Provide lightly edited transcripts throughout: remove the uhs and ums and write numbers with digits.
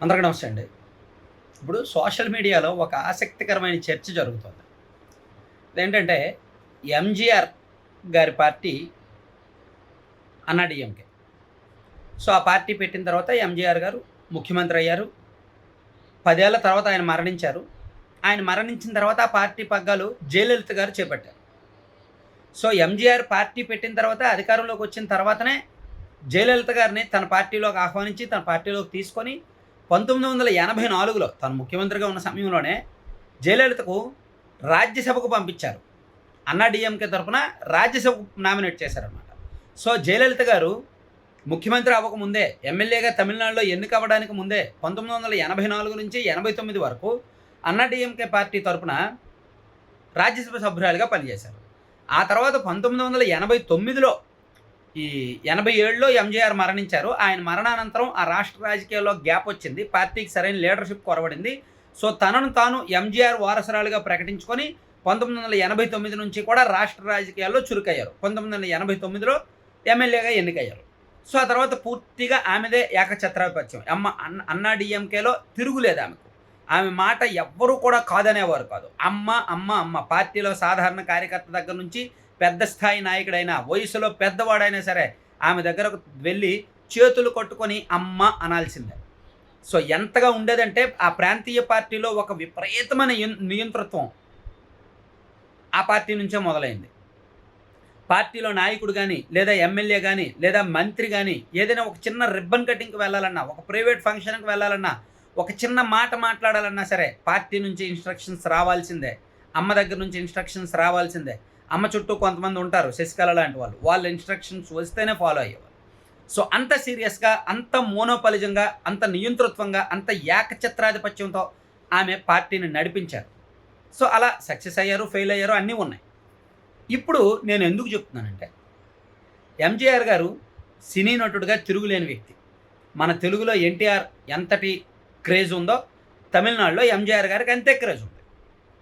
అందరికీ నమస్తే అండి. ఇప్పుడు సోషల్ మీడియాలో ఒక ఆసక్తికరమైన చర్చ జరుగుతుంది. అదేంటంటే ఎంజీఆర్ గారి పార్టీ అన్నాడీఎంకే. సో, ఆ పార్టీ పెట్టిన తర్వాత ఎంజీఆర్ గారు ముఖ్యమంత్రి అయ్యారు. 10 ఏళ్ల తర్వాత ఆయన మరణించారు. ఆయన మరణించిన తర్వాత ఆ పార్టీ పగ్గాలు జయలలిత గారు చేపట్టారు. సో, ఎంజీఆర్ పార్టీ పెట్టిన తర్వాత అధికారంలోకి వచ్చిన తర్వాతనే జయలలిత గారిని తన పార్టీలోకి ఆహ్వానించి, తన పార్టీలోకి తీసుకొని 1984లో తను ముఖ్యమంత్రిగా ఉన్న సమయంలోనే జయలలితకు రాజ్యసభకు పంపించారు. అన్నాడీఎంకే తరఫున రాజ్యసభకు నామినేట్ చేశారనమాట. సో, జయలలిత గారు ముఖ్యమంత్రి అవ్వకముందే, ఎమ్మెల్యేగా తమిళనాడులో ఎన్నికవ్వడానికి ముందే 1984 నుంచి 89 వరకు అన్నాడీఎంకే పార్టీ తరఫున రాజ్యసభ సభ్యురాలిగా పనిచేశారు. ఆ తర్వాత 1989లో ఈ 87లో ఎంజీఆర్ మరణించారు. ఆయన మరణానంతరం ఆ రాష్ట్ర రాజకీయాల్లో గ్యాప్ వచ్చింది. పార్టీకి సరైన లీడర్షిప్ కొరవడింది. సో, తనను తాను ఎంజీఆర్ వారసురాలిగా ప్రకటించుకొని 1989 నుంచి కూడా రాష్ట్ర రాజకీయాల్లో చురుకయ్యారు. 1989లో ఎమ్మెల్యేగా ఎన్నికయ్యారు. సో, ఆ తర్వాత పూర్తిగా ఆమెదే ఏకఛత్రాధిపత్యం. అన్నాడీఎంకేలో తిరుగులేదు ఆమెకు. ఆమె మాట ఎవ్వరూ కూడా కాదనేవారు కాదు. అమ్మ అమ్మ అమ్మ పార్టీలో సాధారణ కార్యకర్త దగ్గర నుంచి పెద్ద స్థాయి నాయకుడైనా, వయసులో పెద్దవాడైనా సరే ఆమె దగ్గరకు వెళ్ళి చేతులు కొట్టుకొని అమ్మ అనాల్సిందే. సో, ఎంతగా ఉండేదంటే ఆ ప్రాంతీయ పార్టీలో ఒక విపరీతమైన నియంతృత్వం ఆ పార్టీ నుంచే మొదలైంది. పార్టీలో నాయకుడు కానీ, లేదా ఎమ్మెల్యే కానీ, లేదా మంత్రి కానీ ఏదైనా ఒక చిన్న రిబ్బన్ కటింగ్కి వెళ్ళాలన్నా, ఒక ప్రైవేట్ ఫంక్షన్కి వెళ్ళాలన్నా, ఒక చిన్న మాట మాట్లాడాలన్నా సరే పార్టీ నుంచి ఇన్స్ట్రక్షన్స్ రావాల్సిందే. అమ్మ దగ్గర నుంచి ఇన్స్ట్రక్షన్స్ రావాల్సిందే. అమ్మ చుట్టూ కొంతమంది ఉంటారు, శశికళ లాంటి వాళ్ళు. వాళ్ళ ఇన్స్ట్రక్షన్స్ వస్తేనే ఫాలో అయ్యేవారు. సో, అంత సీరియస్గా, అంత మోనోపలిజంగా, అంత నియంతృత్వంగా, అంత ఏకఛత్రాధిపత్యంతో ఆమె పార్టీని నడిపించారు. సో, అలా సక్సెస్ అయ్యారు, ఫెయిల్ అయ్యారు, అన్నీ ఉన్నాయి. ఇప్పుడు నేను ఎందుకు చెప్తున్నానంటే, ఎంజీఆర్ గారు సినీ నటుడిగా తిరుగులేని వ్యక్తి. మన తెలుగులో ఎన్టీఆర్ ఎంతటి క్రేజ్ ఉందో తమిళనాడులో ఎంజీఆర్ గారికి అంతే క్రేజ్ ఉంది.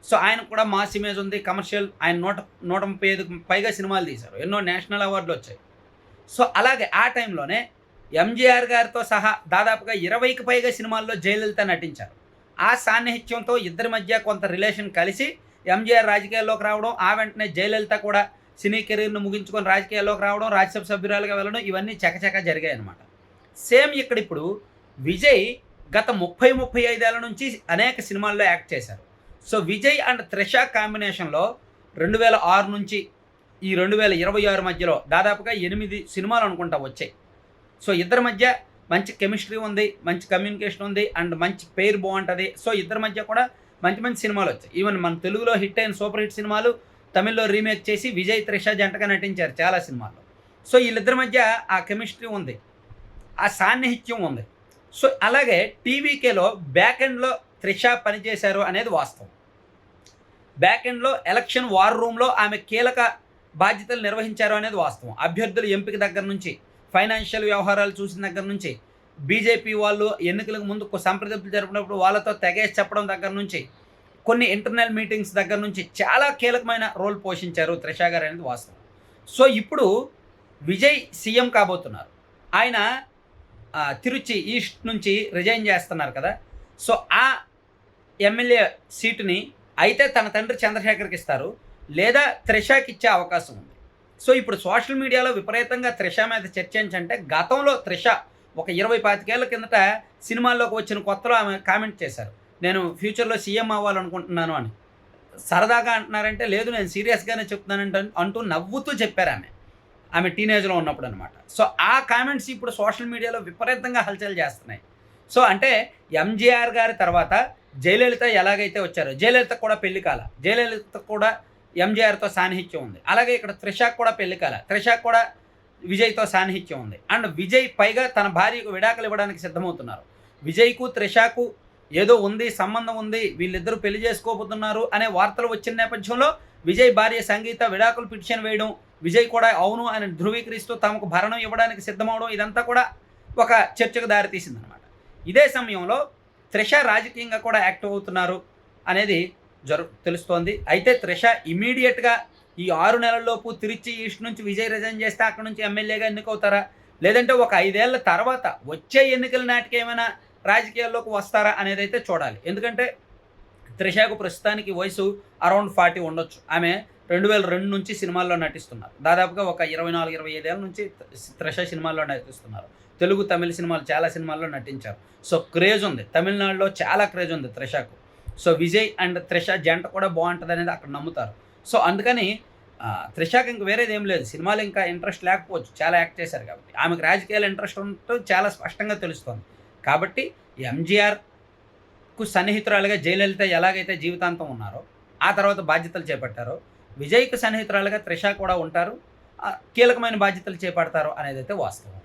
సో, ఆయనకు కూడా మాస్ ఇమేజ్ ఉంది, కమర్షియల్. ఆయన 135కు పైగా సినిమాలు తీశారు, ఎన్నో నేషనల్ అవార్డులు వచ్చాయి. సో, అలాగే ఆ టైంలోనే ఎంజీఆర్ గారితో సహా దాదాపుగా 20కి పైగా సినిమాల్లో జయలలిత నటించారు. ఆ సాన్నిహిత్యంతో ఇద్దరి మధ్య కొంత రిలేషన్ కలిసి ఎంజీఆర్ రాజకీయాల్లోకి రావడం, ఆ వెంటనే జయలలిత కూడా సినీ కెరీర్ను ముగించుకొని రాజకీయాల్లోకి రావడం, రాజ్యసభ సభ్యురాలుగా వెళ్ళడం, ఇవన్నీ చకచక జరిగాయి అన్నమాట. సేమ్ ఇక్కడ ఇప్పుడు విజయ్ గత 35 ఏళ్ల నుంచి అనేక సినిమాల్లో యాక్ట్ చేశారు. సో, విజయ్ అండ్ త్రిష కాంబినేషన్లో 2006 నుంచి ఈ 2026 మధ్యలో దాదాపుగా 8 సినిమాలు అనుకుంటా వచ్చాయి. సో, ఇద్దరి మధ్య మంచి కెమిస్ట్రీ ఉంది, మంచి కమ్యూనికేషన్ ఉంది, అండ్ మంచి పేరు బాగుంటుంది. సో, ఇద్దరి మధ్య కూడా మంచి మంచి సినిమాలు వచ్చాయి. ఈవెన్ మన తెలుగులో హిట్ అయిన సూపర్ హిట్ సినిమాలు తమిళ్లో రీమేక్ చేసి విజయ్ త్రిష జంటగా నటించారు చాలా సినిమాల్లో. సో, వీళ్ళిద్దరి మధ్య ఆ కెమిస్ట్రీ ఉంది, ఆ సాన్నిహిత్యం ఉంది. సో, అలాగే టీవీకేలో బ్యాక్ ఎండ్లో త్రిష పనిచేశారు అనేది వాస్తవం. బ్యాక్ ఎండ్లో ఎలక్షన్ వార్ రూమ్లో ఆమె కీలక బాధ్యతలు నిర్వహించారు అనేది వాస్తవం. అభ్యర్థుల ఎంపిక దగ్గర నుంచి, ఫైనాన్షియల్ వ్యవహారాలు చూసిన దగ్గర నుంచి, బీజేపీ వాళ్ళు ఎన్నికలకు ముందు సంప్రదింపులు జరిపినప్పుడు వాళ్ళతో తెగేసి చెప్పడం దగ్గర నుంచి, కొన్ని ఇంటర్నల్ మీటింగ్స్ దగ్గర నుంచి చాలా కీలకమైన రోల్ పోషించారు త్రిష గారు అనేది వాస్తవం. సో, ఇప్పుడు విజయ్ సీఎం కాబోతున్నారు. ఆయన తిరుచి ఈస్ట్ నుంచి రిజైన్ చేస్తున్నారు కదా. సో, ఆ ఎమ్మెల్యే సీటుని అయితే తన తండ్రి చంద్రశేఖర్కి ఇస్తారు, లేదా త్రిషకి ఇచ్చే అవకాశం ఉంది. సో, ఇప్పుడు సోషల్ మీడియాలో విపరీతంగా త్రిష మీద చర్చ ఏంటంటే, గతంలో త్రిష ఒక 20-25 ఏళ్ల కిందట సినిమాల్లోకి వచ్చిన కొత్తలో ఆమె కామెంట్ చేశారు, నేను ఫ్యూచర్లో సీఎం అవ్వాలనుకుంటున్నాను అని. సరదాగా అంటున్నారంటే, లేదు నేను సీరియస్గానే చెప్తున్నానంటే అంటూ నవ్వుతూ చెప్పారు ఆమె టీనేజ్లో ఉన్నప్పుడు అనమాట. సో, ఆ కామెంట్స్ ఇప్పుడు సోషల్ మీడియాలో విపరీతంగా హల్చల్ చేస్తున్నాయి. సో, అంటే ఎంజీఆర్ గారి తర్వాత జయలలిత ఎలాగైతే వచ్చారో, జయలలిత కూడా పెళ్లి కాల, జయలలిత కూడా ఎంజీఆర్తో సాన్నిహిత్యం ఉంది. అలాగే ఇక్కడ త్రిషకు కూడా పెళ్లి కాల, త్రిషకు కూడా విజయ్తో సాన్నిహిత్యం ఉంది. అండ్ విజయ్ పైగా తన భార్యకు విడాకులు ఇవ్వడానికి సిద్ధమవుతున్నారు. విజయ్కు త్రిషకు ఏదో ఉంది, సంబంధం ఉంది, వీళ్ళిద్దరూ పెళ్లి చేసుకోబోతున్నారు అనే వార్తలు వచ్చిన నేపథ్యంలో విజయ్ భార్య సంగీత విడాకులు పిటిషన్ వేయడం, విజయ్ కూడా అవును అని ధృవీకరిస్తూ తమకు భరణం ఇవ్వడానికి సిద్ధమవడం, ఇదంతా కూడా ఒక చర్చకు దారితీసిందనమాట. ఇదే సమయంలో త్రిష రాజకీయంగా కూడా యాక్టివ్ అవుతున్నారు అనేది తెలుస్తోంది. అయితే త్రిష ఇమీడియట్గా ఈ 6 నెలల్లోపు తిరుచి ఈస్ట్ నుంచి విజయ్ రిజైన్ చేస్తే అక్కడ నుంచి ఎమ్మెల్యేగా ఎన్నికవుతారా, లేదంటే ఒక 5 ఏళ్ల తర్వాత వచ్చే ఎన్నికల నాటికి ఏమైనా రాజకీయాల్లోకి వస్తారా అనేది అయితే చూడాలి. ఎందుకంటే త్రిషకు ప్రస్తుతానికి వయసు అరౌండ్ 40 ఉండొచ్చు. ఆమె 2002 నుంచి సినిమాల్లో నటిస్తున్నారు. దాదాపుగా ఒక 24, 25 ఏళ్ల నుంచి త్రిష సినిమాల్లో నటిస్తున్నారు. తెలుగు, తమిళ సినిమాలు చాలా సినిమాల్లో నటించారు. సో, క్రేజ్ ఉంది. తమిళనాడులో చాలా క్రేజ్ ఉంది త్రిషకు. సో, విజయ్ అండ్ త్రిష జంట కూడా బావుంటదనేది అక్కడ నమ్ముతారు. సో, అందుకని త్రిషకి ఇంక వేరేదేం లేదు. సినిమాలు ఇంకా ఇంట్రెస్ట్ లేకపోవచ్చు. చాలా యాక్ట్ చేశారు కాబట్టి. ఆమెకు రాజకీయాలు ఇంట్రెస్ట్ ఉంటూ చాలా స్పష్టంగా తెలుస్తోంది. కాబట్టి ఎంజీఆర్‌కు సన్నిహితురాలుగా జయలలిత ఎలాగైతే జీవితాంతం ఉన్నారో, ఆ తర్వాత బాధ్యతలు చేపట్టారో, విజయ్‌కి సన్నిహితురాలుగా త్రిష కూడా ఉంటారు. కీలకమైన బాధ్యతలు చేపడతారు అనేదైతే వాస్తవం.